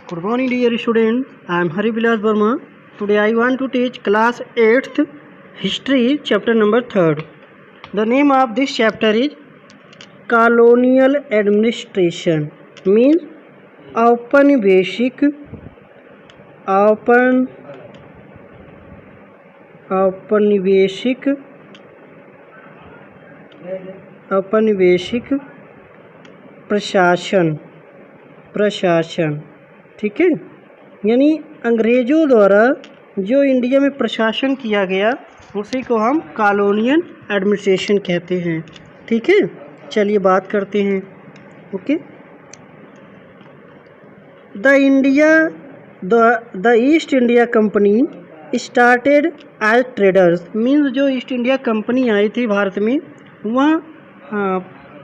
Good morning, dear student. I am Hari Vilas Verma. Today I want to teach class 8th history chapter number 3rd. The name of this chapter is colonial administration. Means औपनिवेशिक औपनिवेशिक प्रशासन। ठीक है, यानी अंग्रेज़ों द्वारा जो India में प्रशासन किया गया उसी को हम कॉलोनियल एडमिनिस्ट्रेशन कहते हैं। ठीक है, चलिए बात करते हैं। Okay, the East India Company started as traders. Means जो ईस्ट इंडिया कंपनी आई थी भारत में वह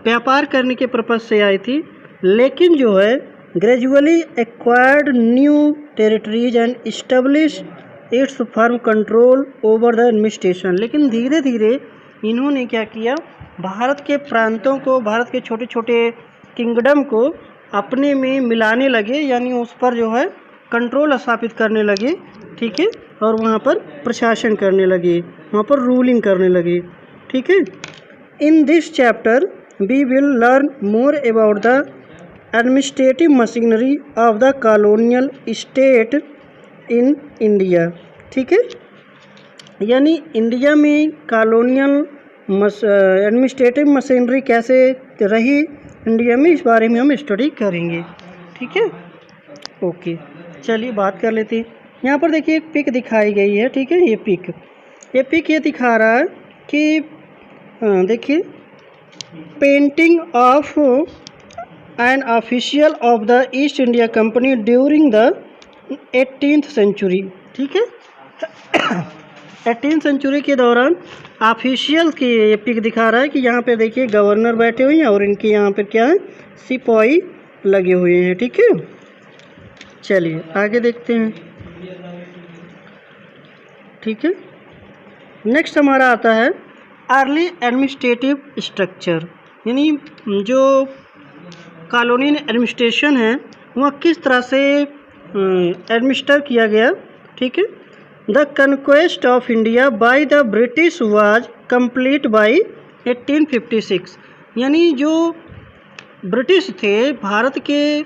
व्यापार करने के पर्पज़ से आई थी, लेकिन जो है gradually acquired new territories and establish it's firm control over the administration. लेकिन धीरे धीरे इन्होंने क्या किया, भारत के प्रांतों को, भारत के छोटे छोटे किंगडम को अपने में मिलाने लगे, यानी उस पर जो है कंट्रोल स्थापित करने लगे। ठीक है, और वहाँ पर प्रशासन करने लगे, वहाँ पर रूलिंग करने लगे। ठीक है, in this chapter we will learn more about the administrative machinery of the colonial state in India. ठीक है, यानी इंडिया में कॉलोनियल एडमिनिस्ट्रेटिव मशीनरी कैसे रही इंडिया में, इस बारे में हम स्टडी करेंगे। ठीक है, ओके, चलिए बात कर लेते हैं। यहाँ पर देखिए एक पिक दिखाई गई है। ठीक है, ये पिक ये दिखा रहा है कि देखिए painting of an official of the East India Company during the 18th century. ठीक है, 18th सेंचुरी के दौरान ऑफिशियल की ये पिक दिखा रहा है कि यहाँ पे देखिए गवर्नर बैठे हुए हैं और इनके यहाँ पर क्या है, सिपाही लगे हुए हैं। ठीक है, चलिए आगे देखते हैं। ठीक है, नेक्स्ट हमारा आता है अर्ली एडमिनिस्ट्रेटिव स्ट्रक्चर, यानी जो कॉलोनियल एडमिनिस्ट्रेशन है वह किस तरह से एडमिनिस्टर किया गया। ठीक है, the conquest of India by the British was complete bye 1856। यानी जो ब्रिटिश थे भारत के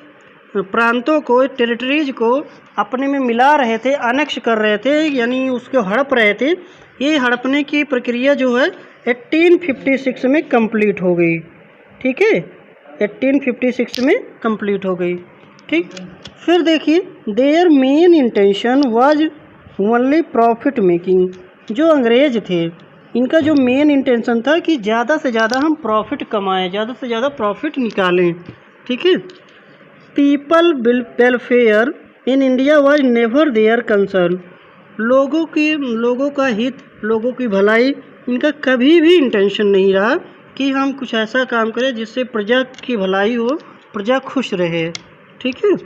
प्रांतों को, टेरिटरीज को अपने में मिला रहे थे, अनेक्स कर रहे थे, यानी उसको हड़प रहे थे। ये हड़पने की प्रक्रिया जो है 1856 में कंप्लीट हो गई। ठीक है, 1856 में कंप्लीट हो गई। ठीक, फिर देखिए their main intention was only profit making. जो अंग्रेज थे इनका जो मेन इंटेंशन था कि ज़्यादा से ज़्यादा हम प्रॉफिट कमाएं, ज़्यादा से ज़्यादा प्रॉफिट निकालें। ठीक है, people welfare in India was never their concern. लोगों का हित, लोगों की भलाई इनका कभी भी इंटेंशन नहीं रहा कि हम कुछ ऐसा काम करें जिससे प्रजा की भलाई हो, प्रजा खुश रहे। ठीक है,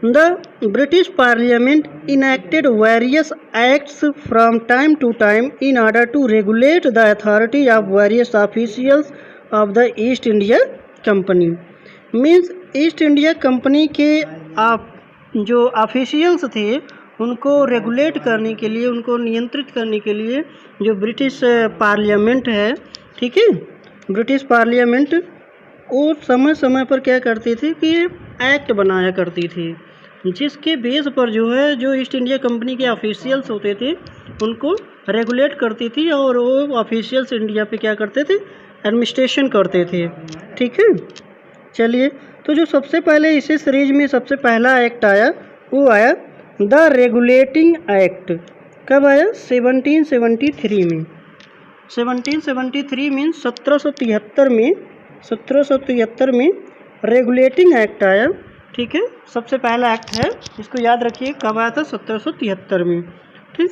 the British parliament enacted various acts from time to time in order to regulate the authority of various officials of the East India Company. Means East India Company के जो ऑफिशियल्स थे उनको रेगुलेट करने के लिए, उनको नियंत्रित करने के लिए जो ब्रिटिश पार्लियामेंट है, ठीक है, ब्रिटिश पार्लियामेंट वो समय समय पर क्या करती थी कि एक्ट बनाया करती थी, जिसके बेस पर जो है जो ईस्ट इंडिया कंपनी के ऑफिशियल्स होते थे उनको रेगुलेट करती थी और वो ऑफिशियल्स इंडिया पे क्या करते थे, एडमिनिस्ट्रेशन करते थे। ठीक है, चलिए तो जो सबसे पहले इसी सीरीज में सबसे पहला एक्ट आया वो आया द रेगुलेटिंग एक्ट। कब आया, 1773 में। 1773 मीन्स 1773 में रेगुलेटिंग एक्ट आया। ठीक है, सबसे पहला एक्ट है, इसको याद रखिए कब आया था, 1773 में। ठीक,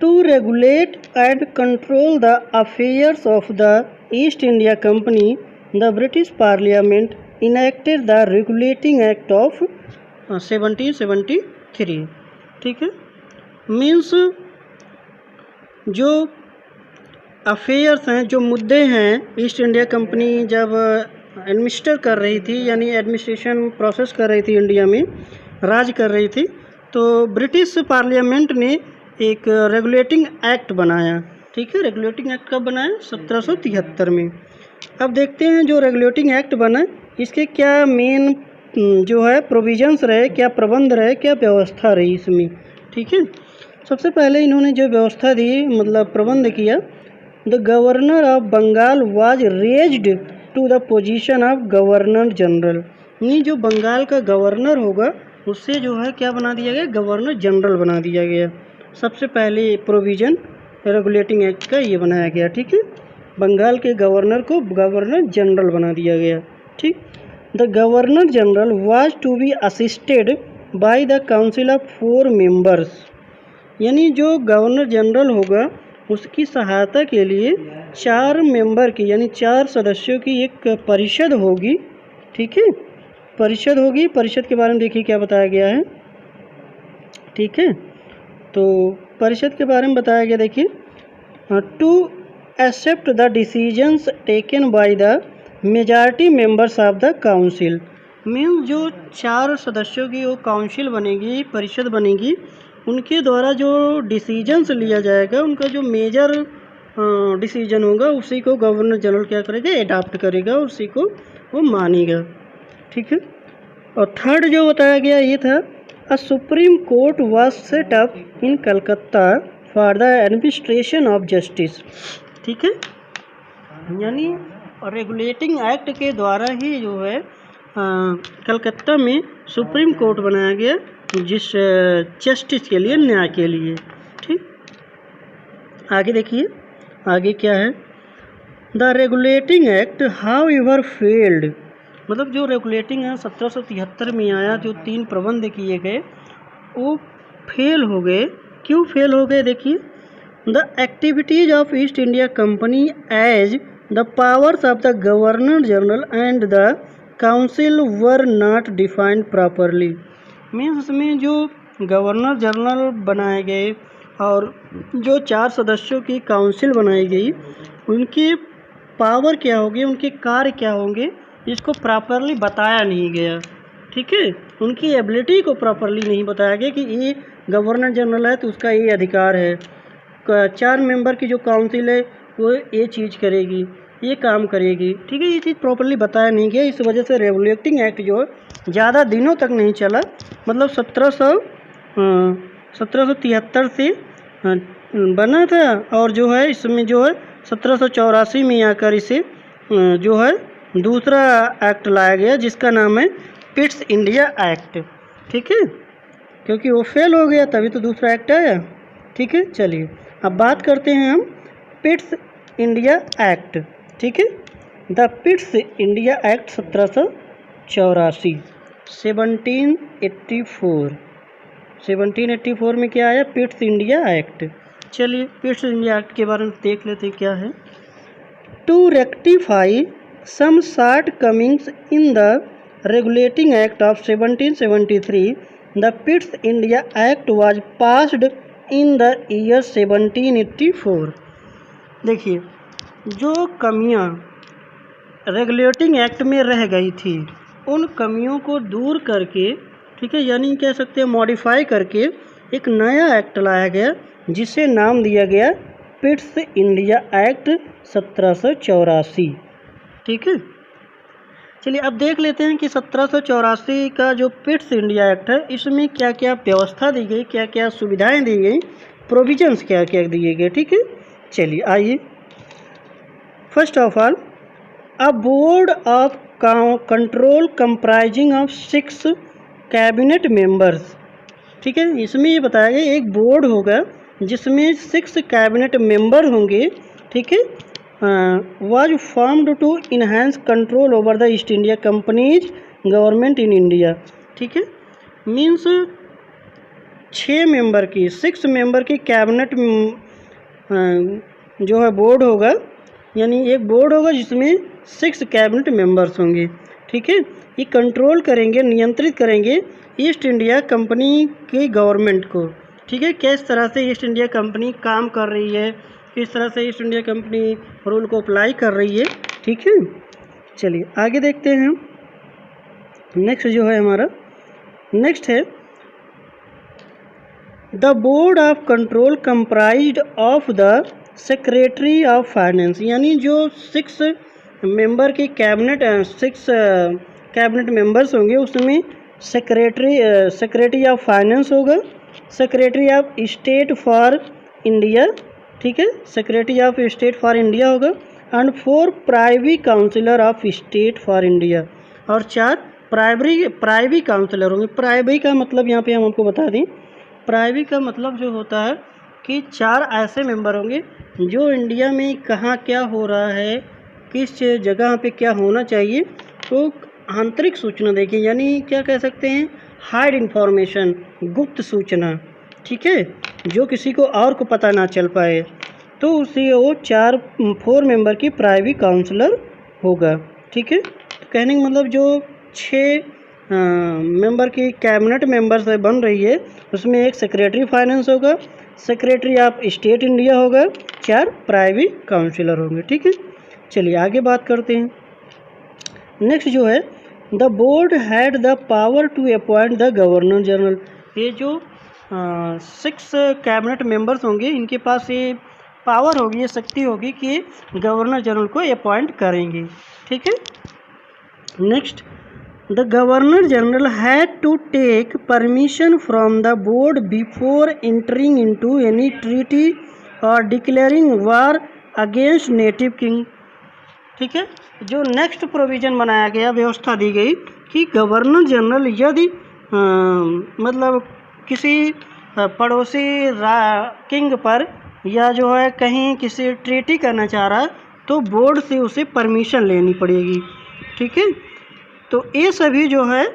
to regulate and control the affairs of the East India Company the British parliament enacted the regulating act of 1773। ठीक है, मीन्स जो अफेयर्स हैं, जो मुद्दे हैं, ईस्ट इंडिया कंपनी जब एडमिनिस्टर कर रही थी, यानी एडमिनिस्ट्रेशन प्रोसेस कर रही थी, इंडिया में राज कर रही थी। तो ब्रिटिश पार्लियामेंट ने एक रेगुलेटिंग एक्ट बनाया। ठीक है, रेगुलेटिंग एक्ट कब बनाया? 1773 में। अब देखते हैं जो रेगुलेटिंग एक्ट बना इसके क्या मेन जो है प्रोविजंस रहे, क्या प्रबंध रहे, क्या व्यवस्था रही इसमें। ठीक है, सबसे पहले इन्होंने जो व्यवस्था दी, मतलब प्रबंध किया, the governor of Bengal was raised to the position of governor general. ये जो बंगाल का गवर्नर होगा उससे जो है क्या बना दिया गया? गवर्नर जनरल बना दिया गया। सबसे पहले प्रोविज़न रेगुलेटिंग एक्ट का ये बनाया गया। ठीक है, बंगाल के गवर्नर को गवर्नर जनरल बना दिया गया। ठीक, the governor general was to be assisted by the council of 4 members. यानी जो गवर्नर जनरल होगा उसकी सहायता के लिए 4 मेंबर की, यानी 4 सदस्यों की एक परिषद होगी। ठीक है, परिषद होगी। परिषद के बारे में देखिए क्या बताया गया है। ठीक है, तो परिषद के बारे में बताया गया, देखिए, to accept the decisions taken by the majority members of the council. Means जो 4 सदस्यों की वो काउंसिल बनेगी, परिषद बनेगी, उनके द्वारा जो डिसीजंस लिया जाएगा, उनका जो मेजर डिसीजन होगा उसी को गवर्नर जनरल क्या करेगा? अडॉप्ट करेगा, उसी को वो मानेगा। ठीक है, और थर्ड जो बताया गया ये था, अ supreme court was set up in Calcutta for the administration of justice. ठीक है, यानी रेगुलेटिंग एक्ट के द्वारा ही जो है कलकत्ता में सुप्रीम कोर्ट बनाया गया, जिस जस्टिस के लिए, न्याय के लिए। ठीक, आगे देखिए आगे क्या है। The regulating act how ever failed, मतलब जो रेगुलेटिंग है 1773 में आया, जो 3 प्रबंध किए गए वो फेल हो गए। क्यों फेल हो गए? देखिए, the activities of East India Company as the powers of the governor general and the council were not defined properly. Means उसमें जो गवर्नर जनरल बनाए गए और जो 4 सदस्यों की काउंसिल बनाई गई, उनकी पावर क्या होगी, उनके कार्य क्या होंगे, इसको प्रॉपरली बताया नहीं गया। ठीक है, उनकी एबिलिटी को प्रॉपरली नहीं बताया गया कि ये गवर्नर जनरल है तो उसका ये अधिकार है, 4 मेंबर की जो काउंसिल है वो ये चीज़ करेगी, ये काम करेगी। ठीक है, ये चीज़ प्रॉपरली बताया नहीं गया। इस वजह से रेगुलेटिंग एक्ट जो है ज़्यादा दिनों तक नहीं चला, मतलब 1773 से बना था, और जो है इसमें जो है 1784 में आकर इसे जो है दूसरा एक्ट लाया गया, जिसका नाम है पिट्स इंडिया एक्ट। ठीक है, क्योंकि वो फेल हो गया तभी तो दूसरा एक्ट आया। ठीक है, चलिए अब बात करते हैं हम पिट्स इंडिया एक्ट। ठीक है, द पिट्स इंडिया एक्ट 1784 1784 में क्या आया? Pitt's India act. चलिए पिट्स इंडिया एक्ट के बारे में देख लेते हैं क्या है। To rectify some shortcomings in the regulating act of 1773, the Pitt India Act was passed in the year 1784। देखिए, जो कमियां रेगुलेटिंग एक्ट में रह गई थी उन कमियों को दूर करके, ठीक है, यानी कह सकते हैं मॉडिफाई करके एक नया एक्ट लाया गया, जिसे नाम दिया गया पिट्स इंडिया एक्ट 1784। ठीक है, चलिए अब देख लेते हैं कि 1784 का जो पिट्स इंडिया एक्ट है इसमें क्या क्या व्यवस्था दी गई, क्या क्या सुविधाएं दी गई, प्रोविजंस क्या क्या दिए गए। ठीक है, चलिए आइए। First of all, a board of control comprising of 6 cabinet members. ठीक है, इसमें ये बताया गया एक बोर्ड होगा जिसमें 6 कैबिनेट मेंबर होंगे। ठीक है, was formed to enhance control over the East India Company's government in India। ठीक है, मीन्स 6 मेंबर की, 6 मेंबर की कैबिनेट जो है बोर्ड होगा, यानी एक बोर्ड होगा जिसमें 6 कैबिनेट मेंबर्स होंगे। ठीक है, ये कंट्रोल करेंगे, नियंत्रित करेंगे ईस्ट इंडिया कंपनी की गवर्नमेंट को। ठीक है, किस तरह से ईस्ट इंडिया कंपनी काम कर रही है, किस तरह से ईस्ट इंडिया कंपनी रूल को अप्लाई कर रही है। ठीक है, चलिए आगे देखते हैं। नेक्स्ट जो है हमारा, नेक्स्ट है the board of control comprised of the secretary of finance, यानी जो 6 मेंबर की कैबिनेट 6 कैबिनेट मेंबर्स होंगे उसमें सेक्रेटरी ऑफ फाइनेंस होगा, secretary of state for India, ठीक है, secretary of state for India होगा, and 4 privy councillor of state for India, और 4 प्राइवी काउंसिलर होंगे। प्राइवी का मतलब यहाँ पे हम आपको बता दें, प्राइवी का मतलब जो होता है कि 4 ऐसे मेंबर होंगे जो इंडिया में कहाँ क्या हो रहा है, किस जगह पे क्या होना चाहिए, तो आंतरिक सूचना देखें, यानी क्या कह सकते हैं, हाइड इन्फॉर्मेशन, गुप्त सूचना, ठीक है, जो किसी को और को पता ना चल पाए, तो उसे वो 4 मेंबर की प्राइवी काउंसलर होगा, ठीक है। तो कहने का मतलब जो 6 मेंबर की कैबिनेट मेंबर से बन रही है उसमें एक सेक्रेटरी फाइनेंस होगा, सेक्रेटरी ऑफ स्टेट इंडिया होगा, 4 प्राइवी काउंसिलर होंगे, ठीक है। चलिए आगे बात करते हैं। नेक्स्ट जो है the board had the power to appoint the governor general, ये जो 6 कैबिनेट मेंबर्स होंगे इनके पास ये पावर होगी, ये शक्ति होगी कि गवर्नर जनरल को अपॉइंट करेंगे, ठीक है। Next the governor general had to take permission from the board before entering into any treaty और declaring war against native king, ठीक है। जो नेक्स्ट प्रोविज़न बनाया गया, व्यवस्था दी गई कि गवर्नर जनरल यदि मतलब किसी पड़ोसी किंग पर या जो है कहीं किसी ट्रीटी करना चाह रहा है तो बोर्ड से उसे परमिशन लेनी पड़ेगी, ठीक है। तो ये सभी जो है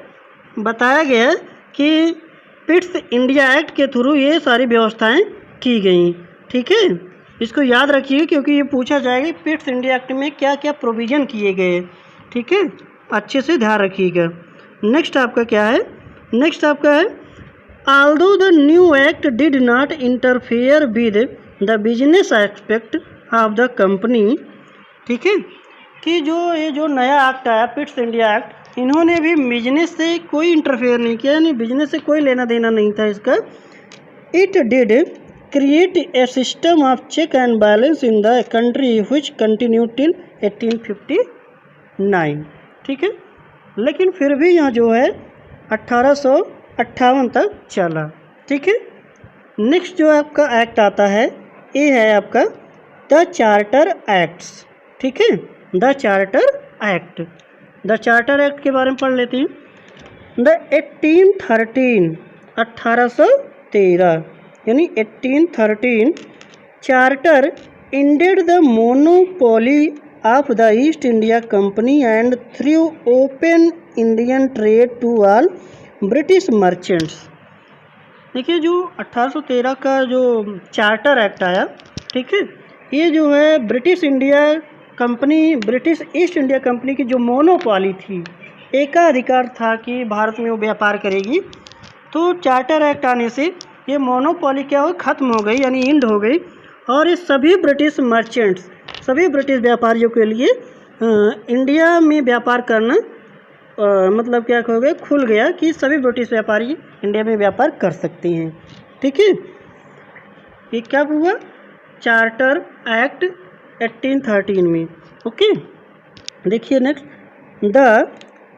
बताया गया कि पिट्स इंडिया एक्ट के थ्रू ये सारी व्यवस्थाएं की गई, ठीक है। इसको याद रखिए क्योंकि ये पूछा जाएगा पिट्स इंडिया एक्ट में क्या क्या प्रोविज़न किए गए, ठीक है, अच्छे से ध्यान रखिएगा। नेक्स्ट आपका क्या है, नेक्स्ट आपका है although the new act did not interfere with the business aspect of the company, ठीक है, कि ये जो नया एक्ट आया पिट्स इंडिया एक्ट, इन्होंने भी बिजनेस से कोई इंटरफेयर नहीं किया, यानी बिजनेस से कोई लेना देना नहीं था इसका। It did create a system of check and balance in the country which continue till 1859, ठीक है, लेकिन फिर भी यहाँ जो है 1858 तक चला, ठीक है। नेक्स्ट जो आपका एक्ट आता है ये है आपका द चार्टर एक्ट्स, ठीक है, the charter act. The charter act के बारे में पढ़ लेते हैं। द 1813 1813 यानी 1813 charter ended the monopoly of the East India Company and threw open Indian trade to all British merchants. देखिए जो 1813 का जो चार्टर एक्ट आया, ठीक है, ये जो है ब्रिटिश ईस्ट इंडिया कंपनी की जो मोनोपोली थी, एकाधिकार था कि भारत में वो व्यापार करेगी, तो चार्टर एक्ट आने से ये मोनोपोली क्या हो, ख़त्म हो गई, यानी इंड हो गई, और ये सभी ब्रिटिश मर्चेंट्स, सभी ब्रिटिश व्यापारियों के लिए इंडिया में व्यापार करना मतलब क्या हो गया, खुल गया कि सभी ब्रिटिश व्यापारी इंडिया में व्यापार कर सकते हैं, ठीक है। ये क्या हुआ, चार्टर एक्ट 1813 में, ओके। देखिए next, the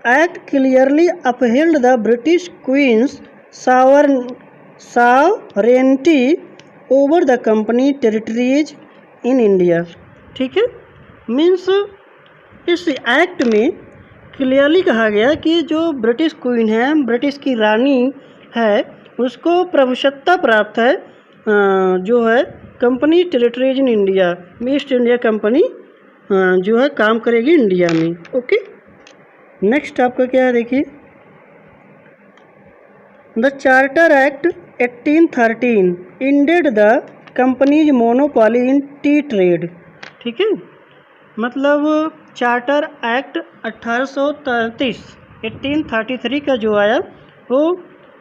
act clearly upheld the British Queen's sovereignty over the company territories in India, ठीक है। मीन्स इस एक्ट में क्लियरली कहा गया कि जो ब्रिटिश क्वीन है, ब्रिटिश की रानी है, उसको प्रभुसत्ता प्राप्त है जो है company territories in India, east India company जो है काम करेगी इंडिया में, ओके। नेक्स्ट आपका क्या है, देखिए the charter act 1813 ended the companies monopoly in T trade, ठीक है। मतलब चार्टर एक्ट 1833 का जो आया वो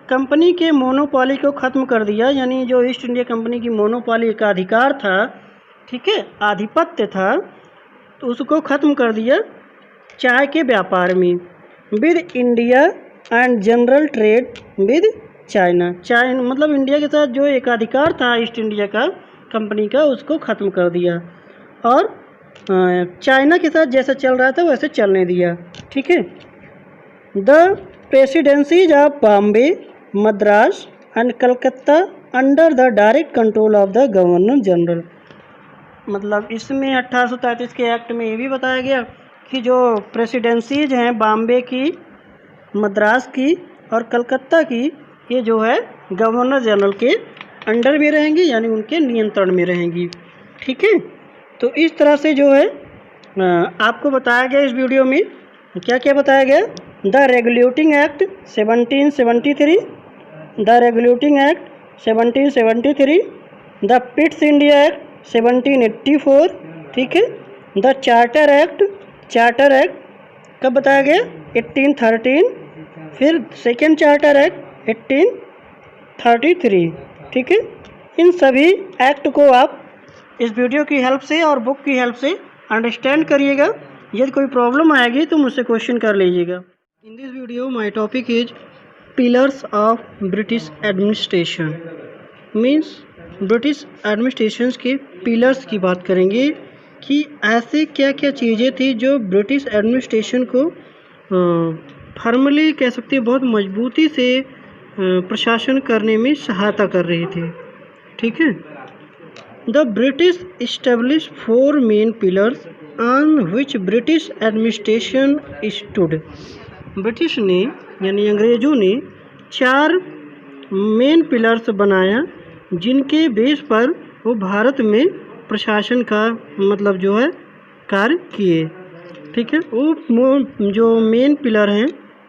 कंपनी के मोनोपोली को ख़त्म कर दिया, यानी जो ईस्ट इंडिया कंपनी की मोनोपोली का अधिकार था, ठीक है, आधिपत्य था, तो उसको ख़त्म कर दिया चाय के व्यापार में with India and general trade with China. China मतलब इंडिया के साथ जो एकाधिकार था ईस्ट इंडिया का कंपनी का, उसको ख़त्म कर दिया और चाइना के साथ जैसा चल रहा था वैसे चलने दिया। ठीक है। The presidencies of Bombay, Madras and Calcutta under the direct control of the governor general. मतलब इसमें 1833 के एक्ट में ये भी बताया गया कि जो प्रेसिडेंसीज हैं बॉम्बे की, मद्रास की और कलकत्ता की, ये जो है गवर्नर जनरल के अंडर में रहेंगी, यानी उनके नियंत्रण में रहेंगी। ठीक है। तो इस तरह से जो है आपको बताया गया इस वीडियो में क्या क्या बताया गया। The regulating act 1773, the regulating act 1773, the Pitt's India act 1784। ठीक है। The charter act, charter act कब बताया गया 1813, फिर सेकेंड चार्टर एक्ट 1833। ठीक है। इन सभी एक्ट को आप इस वीडियो की हेल्प से और बुक की हेल्प से अंडरस्टैंड करिएगा। यदि कोई प्रॉब्लम आएगी तो मुझसे क्वेश्चन कर लीजिएगा। In this video my topic is pillars of British administration. Means British administration के पिलर्स की बात करेंगे कि ऐसे क्या क्या चीज़ें थी जो ब्रिटिश एडमिनिस्ट्रेशन को फॉर्मली कह सकते हैं बहुत मजबूती से प्रशासन करने में सहायता कर रही थी। ठीक है। The British establish 4 main pillars on which British administration stood. British ने यानी अंग्रेज़ों ने 4 मेन पिलर्स बनाया जिनके बेस पर वो भारत में प्रशासन का मतलब जो है कार्य किए। ठीक है। वो जो मेन पिलर हैं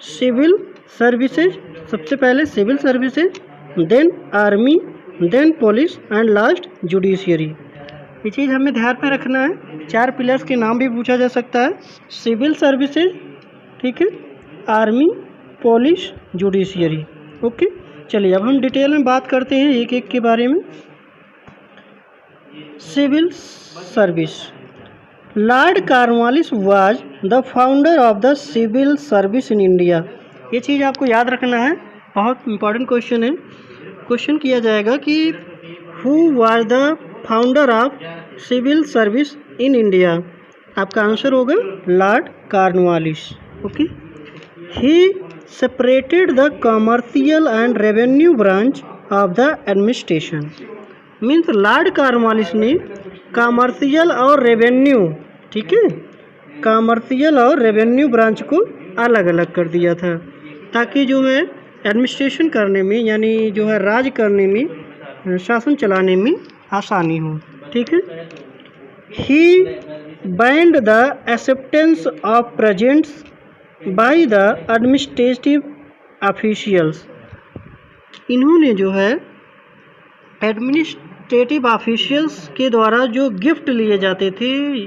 सिविल सर्विसेज, सबसे पहले civil services, then army, then police and last judiciary. ये चीज़ हमें ध्यान में रखना है। 4 पिलर्स के नाम भी पूछा जा सकता है, सिविल सर्विसेज, ठीक है, आर्मी, पुलिस, जुडिशियरी। ओके। चलिए अब हम डिटेल में बात करते हैं एक एक के बारे में। Civil service. Lord Cornwallis was the founder of the civil service in India. ये चीज़ आपको याद रखना है, बहुत इंपॉर्टेंट क्वेश्चन है। क्वेश्चन किया जाएगा कि who was the founder of civil service in India. आपका आंसर होगा Lord Cornwallis. Okay. He separated the commercial and revenue branch of the administration. Means Lord Cornwallis ने कॉमर्शियल और रेवेन्यू, ठीक है, कॉमर्शियल और रेवेन्यू ब्रांच को अलग अलग कर दिया था ताकि जो है एडमिनिस्ट्रेशन करने में यानी जो है राज करने में, शासन चलाने में आसानी हो। ठीक है। He banned the acceptance of presents by the administrative officials. इन्होंने जो है एडमिनिस्ट्रेटिव ऑफिशियल्स के द्वारा जो गिफ्ट लिए जाते थे,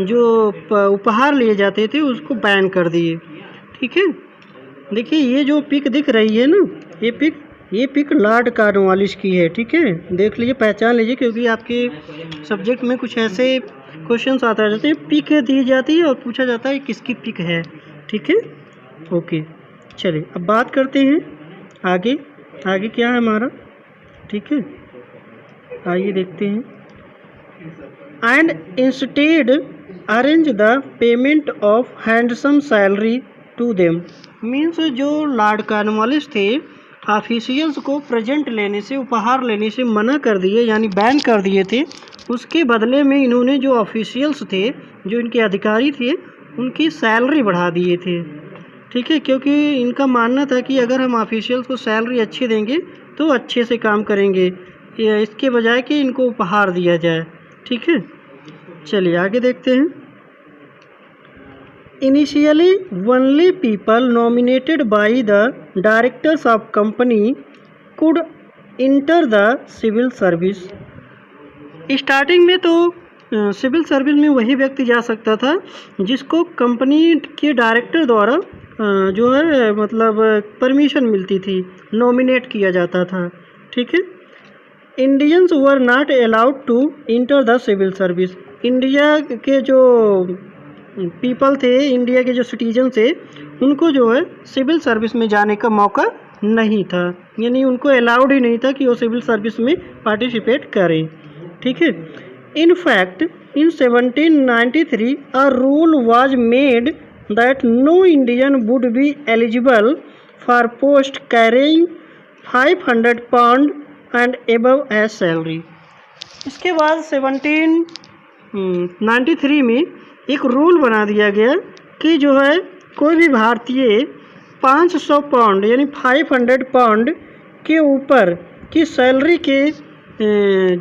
जो उपहार लिए जाते थे, उसको बैन कर दिए। ठीक है। देखिए ये जो पिक दिख रही है ना, ये पिक लॉर्ड कॉर्नवालिस की है। ठीक है। देख लीजिए, पहचान लीजिए, क्योंकि आपके सब्जेक्ट में कुछ ऐसे क्वेश्चंस आता रहते हैं, पिक दी जाती है और पूछा जाता है किसकी पिक है। ठीक है। ओके। चलिए अब बात करते हैं आगे। आगे क्या है हमारा, ठीक है, आइए देखते हैं। And instead arrange the payment of handsome salary to them. Means जो लॉर्ड कॉर्नवालिस थे ऑफिशियल्स को प्रेजेंट लेने से, उपहार लेने से मना कर दिए, यानी बैन कर दिए थे। उसके बदले में इन्होंने जो ऑफिशियल्स थे, जो इनके अधिकारी थे, उनकी सैलरी बढ़ा दिए थे। ठीक है। क्योंकि इनका मानना था कि अगर हम ऑफिशियल्स को सैलरी अच्छी देंगे तो अच्छे से काम करेंगे, इसके बजाय कि इनको उपहार दिया जाए। ठीक है। चलिए आगे देखते हैं। Initially, only people nominated by the directors of company could enter the civil service. Starting में तो सिविल सर्विस में वही व्यक्ति जा सकता था जिसको कंपनी के डायरेक्टर द्वारा जो है मतलब परमिशन मिलती थी, नॉमिनेट किया जाता था। ठीक है। Indians were not allowed to enter the civil service. India के जो पीपल थे, इंडिया के जो सिटीजन थे, उनको जो है सिविल सर्विस में जाने का मौका नहीं था, यानी उनको अलाउड ही नहीं था कि वो सिविल सर्विस में पार्टिसिपेट करें। ठीक है। In fact in 1793 a rule was made that no Indian would be eligible for post carrying 500 pound and above as salary. इसके बाद 1793 में एक रूल बना दिया गया कि जो है कोई भी भारतीय 500 पाउंड यानी 500 पाउंड के ऊपर की सैलरी के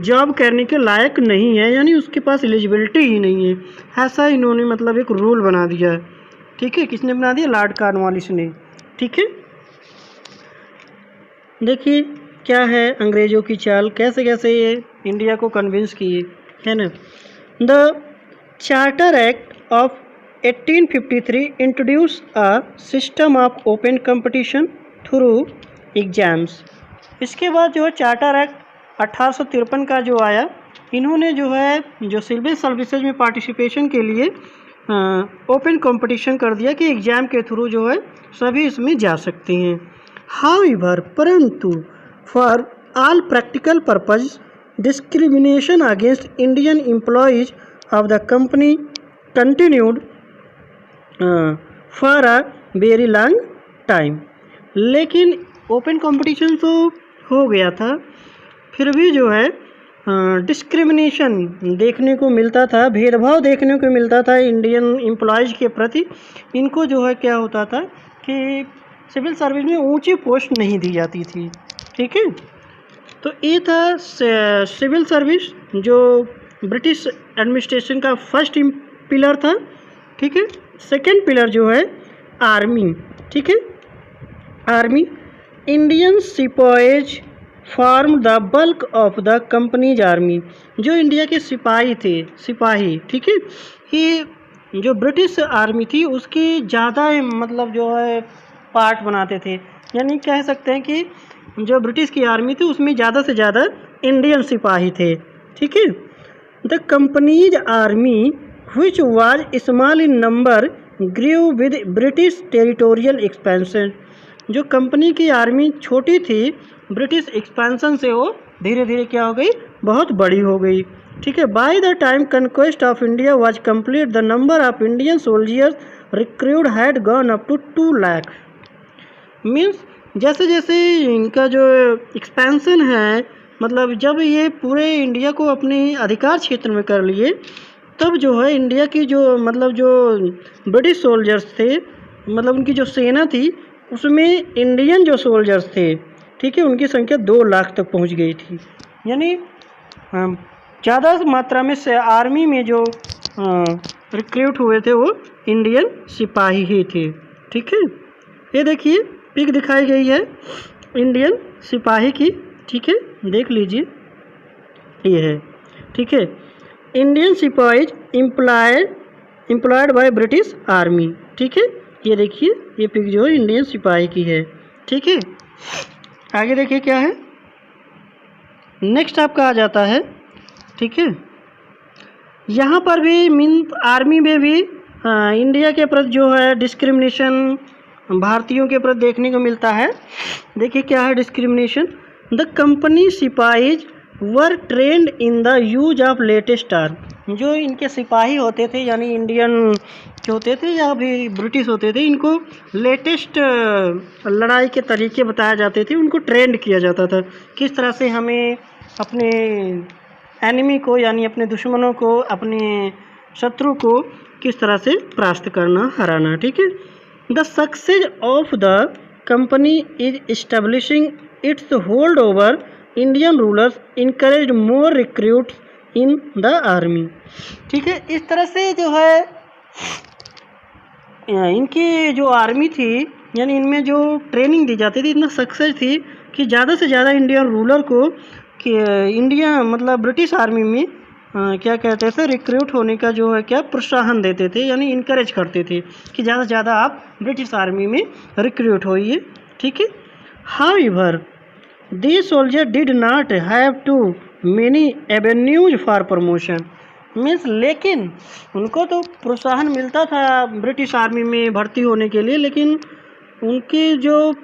जॉब करने के लायक नहीं है, यानी उसके पास एलिजिबिलिटी ही नहीं है। ऐसा इन्होंने मतलब एक रूल बना दिया। ठीक है। किसने बना दिया? लॉर्ड कॉर्नवालिस ने। ठीक है। देखिए क्या है अंग्रेज़ों की चाल, कैसे कैसे ये इंडिया को कन्विंस किए, है ना। The charter act of 1853 introduce a system of open competition through exams. इसके बाद जो है चार्टर एक्ट 1853 का जो आया, इन्होंने जो है जो सिविल सर्विसेज में पार्टिसिपेशन के लिए ओपन कंपटीशन कर दिया कि एग्ज़ाम के थ्रू जो है सभी इसमें जा सकते हैं। हाउएवर परंतु for all practical purpose discrimination against Indian employees of the company continued for a very long time. लेकिन ओपन कंपटीशन तो हो गया था, फिर भी जो है डिस्क्रिमिनेशन देखने को मिलता था, भेदभाव देखने को मिलता था इंडियन एम्प्लॉयज़ के प्रति। इनको जो है क्या होता था कि सिविल सर्विस में ऊंची पोस्ट नहीं दी जाती थी। ठीक है। तो ये था सिविल सर्विस, जो ब्रिटिश एडमिनिस्ट्रेशन का फर्स्ट पिलर था। ठीक है। सेकंड पिलर जो है आर्मी। ठीक है। Army Indian sipahis form the bulk of the companies army. जो इंडिया के सिपाही थे, सिपाही, ठीक है, ये जो ब्रिटिश आर्मी थी उसकी ज़्यादा मतलब जो है पार्ट बनाते थे, यानी कह सकते हैं कि जो ब्रिटिश की आर्मी थी उसमें ज़्यादा से ज़्यादा इंडियन सिपाही थे। ठीक है। The companies army which was small in number grew with British territorial expansion. जो कंपनी की आर्मी छोटी थी, ब्रिटिश एक्सपेंशन से वो धीरे धीरे क्या हो गई, बहुत बड़ी हो गई। ठीक है। By the time conquest of India was complete the number of Indian soldiers recruit had gone up to 2 lakh. Means जैसे जैसे इनका जो एक्सपेंशन है, मतलब जब ये पूरे इंडिया को अपने अधिकार क्षेत्र में कर लिए, तब जो है इंडिया की जो मतलब जो ब्रिटिश सोल्जर्स थे, मतलब उनकी जो सेना थी उसमें इंडियन जो सोल्जर्स थे, ठीक है, उनकी संख्या 2 लाख तक पहुंच गई थी। यानी ज़्यादा मात्रा में से आर्मी में जो रिक्रूट हुए थे वो इंडियन सिपाही ही थे। ठीक है। ये देखिए पिक दिखाई गई है इंडियन सिपाही की। ठीक है, देख लीजिए, ये है। ठीक है। Indian sipahis employed by British army. ठीक है। ये देखिए ये पिक जो है इंडियन सिपाही की है। ठीक है। आगे देखिए क्या है, नेक्स्ट आपका आ जाता है। ठीक है। यहाँ पर भी मीन आर्मी में भी इंडिया के प्रति जो है डिस्क्रिमिनेशन भारतीयों के प्रति देखने को मिलता है। देखिए क्या है discrimination. The company sipahis were trained in the use of latest arm. जो इनके सिपाही होते थे, यानी इंडियन जो होते थे या भी ब्रिटिश होते थे, इनको लेटेस्ट लड़ाई के तरीके बताए जाते थे, उनको ट्रेंड किया जाता था किस तरह से हमें अपने एनिमी को, यानी अपने दुश्मनों को, अपने शत्रु को किस तरह से परास्त करना, हराना। ठीक है। The success of the company is establishing it's hold over Indian rulers encourage more recruits in the army. ठीक है। इस तरह से जो है इनकी जो आर्मी थी, यानी इनमें जो ट्रेनिंग दी जाती थी, इतना सक्सेस थी कि ज़्यादा से ज़्यादा इंडियन रूलर को कि इंडिया मतलब ब्रिटिश आर्मी में क्या कहते थे, रिक्रूट होने का जो है क्या प्रोत्साहन देते थे, यानी इनकरेज करते थे कि ज़्यादा से ज़्यादा आप ब्रिटिश आर्मी में रिक्रूट होइए। ठीक है। However these soldier did not have too many avenues for promotion. Means लेकिन उनको तो प्रोत्साहन मिलता था ब्रिटिश आर्मी में भर्ती होने के लिए, लेकिन उनकी जो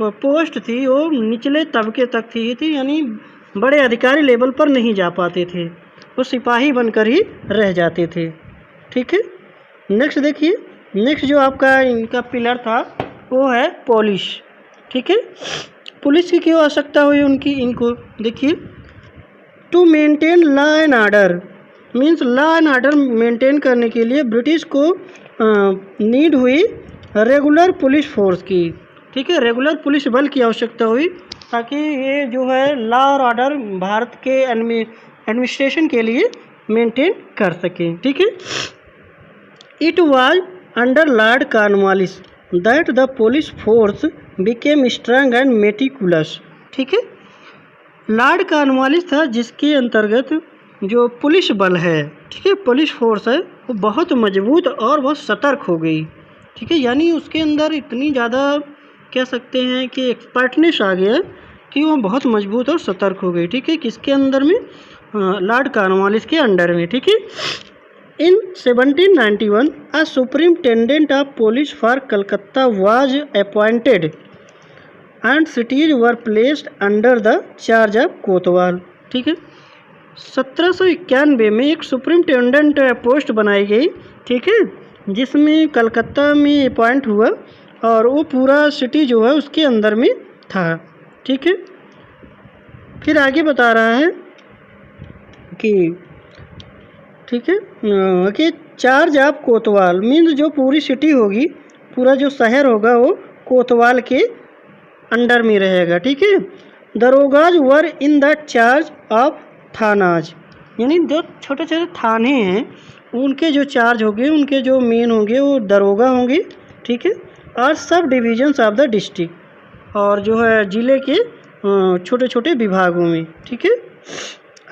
पोस्ट थी वो निचले तबके तक थी, यानी बड़े अधिकारी लेवल पर नहीं जा पाते थे, वो सिपाही बनकर ही रह जाते थे। ठीक है, नेक्स्ट देखिए, नेक्स्ट जो आपका इनका पिलर था वो है पुलिस। ठीक है, पुलिस की क्यों आवश्यकता हुई उनकी, इनको देखिए, to maintain law and order, means law and order maintain करने के लिए ब्रिटिश को नीड हुई रेगुलर पुलिस फोर्स की। ठीक है, रेगुलर पुलिस बल की आवश्यकता हुई ताकि ये जो है लॉ और ऑर्डर भारत के एडमिनिस्ट्रेशन के लिए मेंटेन कर सकें। ठीक है, it was under Lord Cornwallis that the police force became strong and meticulous. ठीक है, लॉर्ड कॉर्नवालिस था जिसके अंतर्गत जो पुलिस बल है, ठीक है, पुलिस फोर्स है, वो बहुत मजबूत और बहुत सतर्क हो गई। ठीक है, यानी उसके अंदर इतनी ज़्यादा कह सकते हैं कि एक्सपर्टनेस आ गया कि वो बहुत मजबूत और सतर्क हो गई। ठीक है, किसके अंदर में, लॉर्ड कॉर्नवालिस के अंडर में। ठीक है, इन 1791 a superintendent of police for Calcutta was appointed and cities were placed under the charge of कोतवाल। ठीक है, 1791 में एक सुप्रिंटेंडेंट पोस्ट बनाई गई। ठीक है, जिसमें कलकत्ता में अपॉइंट हुआ और वो पूरा सिटी जो है उसके अंदर में था। ठीक है, फिर आगे बता रहा है कि ठीक है कि चार्ज ऑफ कोतवाल, मीन्स जो पूरी सिटी होगी, पूरा जो शहर होगा वो कोतवाल के अंडर में रहेगा। ठीक है, दरोगाज वर इन द चार्ज ऑफ थानाज, यानी जो छोटे छोटे थाने हैं उनके जो चार्ज होंगे, उनके जो मेन होंगे वो दरोगा होंगे। ठीक है, और सब डिविजन्स ऑफ द डिस्ट्रिक्ट, और जो है ज़िले के छोटे छोटे विभागों में। ठीक है,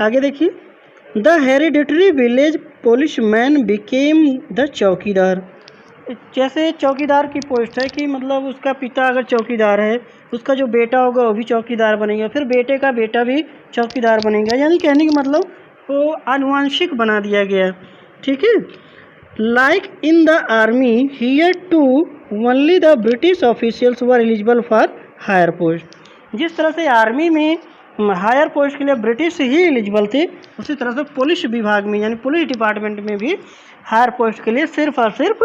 आगे देखिए, the hereditary village policeman became the चौकीदार। जैसे चौकीदार की पोस्ट है कि मतलब उसका पिता अगर चौकीदार है, उसका जो बेटा होगा वो भी चौकीदार बनेगा, फिर बेटे का बेटा भी चौकीदार बनेगा, यानी कहने का मतलब वो आनुवंशिक बना दिया गया। ठीक है, like in the army here too only the British officials were eligible for higher post. जिस तरह से आर्मी में हायर पोस्ट के लिए ब्रिटिश ही एलिजिबल थे, उसी तरह से पुलिस विभाग में यानी पुलिस डिपार्टमेंट में भी हायर पोस्ट के लिए सिर्फ और सिर्फ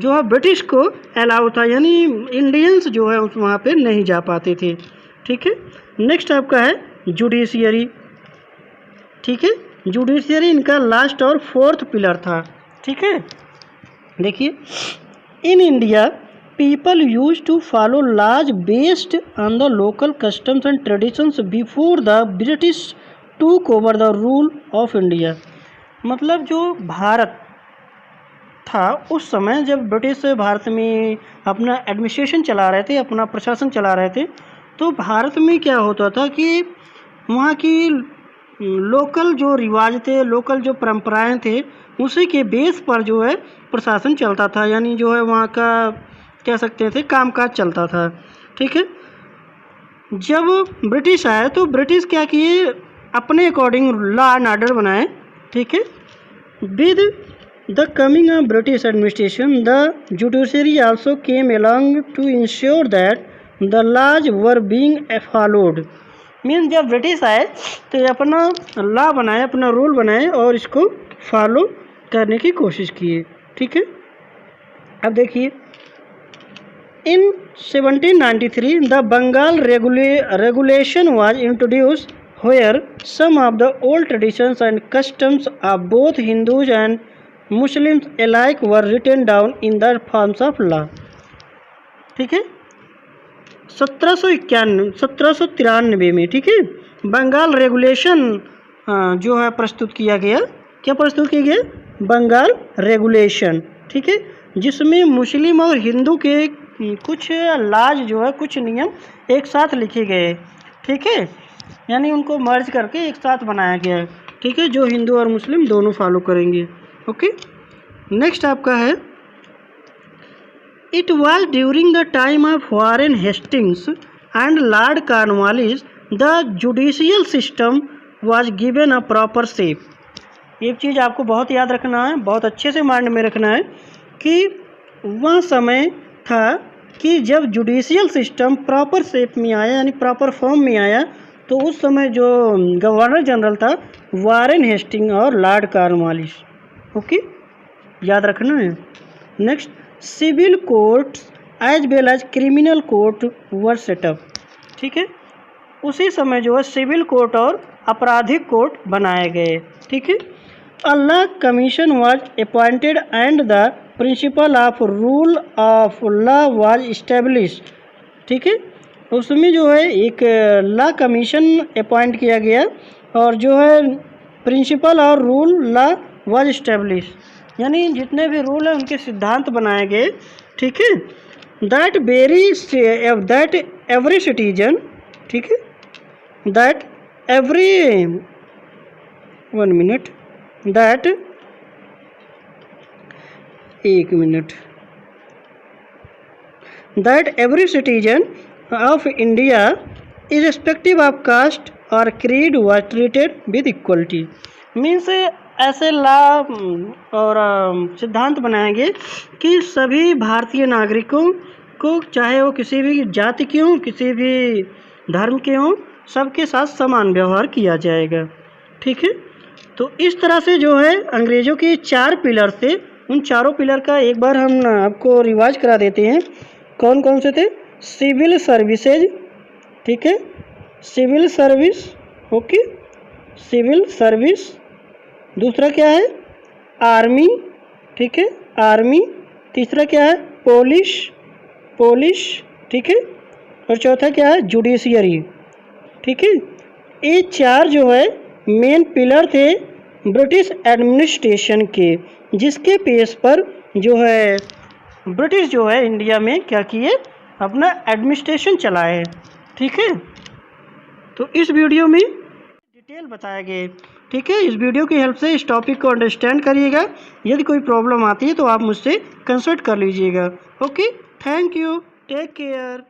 जो है ब्रिटिश को अलाउ था, यानी इंडियंस जो है उस वहाँ पे नहीं जा पाते थे। ठीक है, नेक्स्ट आपका है जुडिशियरी। ठीक है, जुडिशियरी इनका लास्ट और फोर्थ पिलर था। ठीक है, देखिए, in India people used to follow laws based on the local customs and traditions before the British took over the rule of India। मतलब जो भारत था उस समय जब ब्रिटिश भारत में अपना एडमिनिस्ट्रेशन चला रहे थे, अपना प्रशासन चला रहे थे, तो भारत में क्या होता था कि वहाँ की लोकल जो रिवाज थे, लोकल जो परंपराएं थे, उसी के बेस पर जो है प्रशासन चलता था, यानी जो है वहाँ का कह सकते थे कामकाज चलता था। ठीक है, जब ब्रिटिश आए तो ब्रिटिश क्या किए, अपने अकॉर्डिंग लॉ एंड ऑर्डर बनाए। ठीक है, with the coming of British administration the judiciary also came along to ensure that the laws were being followed. Means जब ब्रिटिश आए तो अपना लॉ बनाए, अपना रूल बनाए और इसको फॉलो करने की कोशिश किए। ठीक है, अब देखिए, in 1793 the Bengal regulation was introduced where some of the old traditions and customs of both Hindus and Muslims alike were written down in the forms of law। ठीक है, 1793 में, ठीक है, बंगाल रेगुलेशन जो है प्रस्तुत किया गया। क्या प्रस्तुत किया गया? बंगाल रेगुलेशन। ठीक है, जिसमें मुस्लिम और हिंदू के कुछ लाज जो है, कुछ नियम एक साथ लिखे गए। ठीक है, यानी उनको मर्ज करके एक साथ बनाया गया है। ठीक है, जो हिंदू और मुस्लिम दोनों फॉलो करेंगे। ओके, नेक्स्ट आपका है, it was during the time of Warren Hastings and Lord Cornwallis the judicial system was given a proper shape. एक चीज़ आपको बहुत याद रखना है, बहुत अच्छे से माइंड में रखना है कि वह समय था कि जब जुडिशियल सिस्टम प्रॉपर शेप में आया, यानी प्रॉपर फॉर्म में आया, तो उस समय जो गवर्नर जनरल था वारेन हेस्टिंग और लॉर्ड कॉर्नवालिस। ओके, याद रखना है। Next, civil courts as well as criminal court were set up. ठीक है, उसी समय जो है सिविल कोर्ट और आपराधिक कोर्ट बनाए गए। ठीक है, a law commission was appointed and the principle of rule of law was established. ठीक है, उसमें जो है एक लॉ कमीशन अपॉइंट किया गया और जो है प्रिंसिपल और रूल लॉ वाज इस्टेब्लिश, यानी जितने भी रूल हैं उनके सिद्धांत बनाए गए। ठीक है, दैट एवरी सिटीजन, ठीक है, that every 1 minute, that 1 minute, that every citizen of India irrespective of caste or creed was treated with equality। Means ऐसे लॉ और सिद्धांत बनाएंगे कि सभी भारतीय नागरिकों को, चाहे वो किसी भी जाति के हों, किसी भी धर्म के हों, सबके साथ समान व्यवहार किया जाएगा। ठीक है, तो इस तरह से जो है अंग्रेज़ों के 4 पिलर थे, उन चारों पिलर का एक बार हम आपको रिवाइज करा देते हैं। कौन कौन से थे? सिविल सर्विसेज, ठीक है, civil service, okay, civil service. दूसरा क्या है? आर्मी, ठीक है, आर्मी। तीसरा क्या है? पुलिस, पुलिस, ठीक है, और चौथा क्या है? जुडिशियरी। ठीक है, ये 4 जो है मेन पिलर थे ब्रिटिश एडमिनिस्ट्रेशन के, जिसके बेस पर जो है ब्रिटिश जो है इंडिया में क्या किए? अपना एडमिनिस्ट्रेशन चलाए। ठीक है, तो इस वीडियो में डिटेल बताया गया। ठीक है, इस वीडियो की हेल्प से इस टॉपिक को अंडरस्टैंड करिएगा। यदि कोई प्रॉब्लम आती है तो आप मुझसे कंसल्ट कर लीजिएगा। Okay, thank you, take care.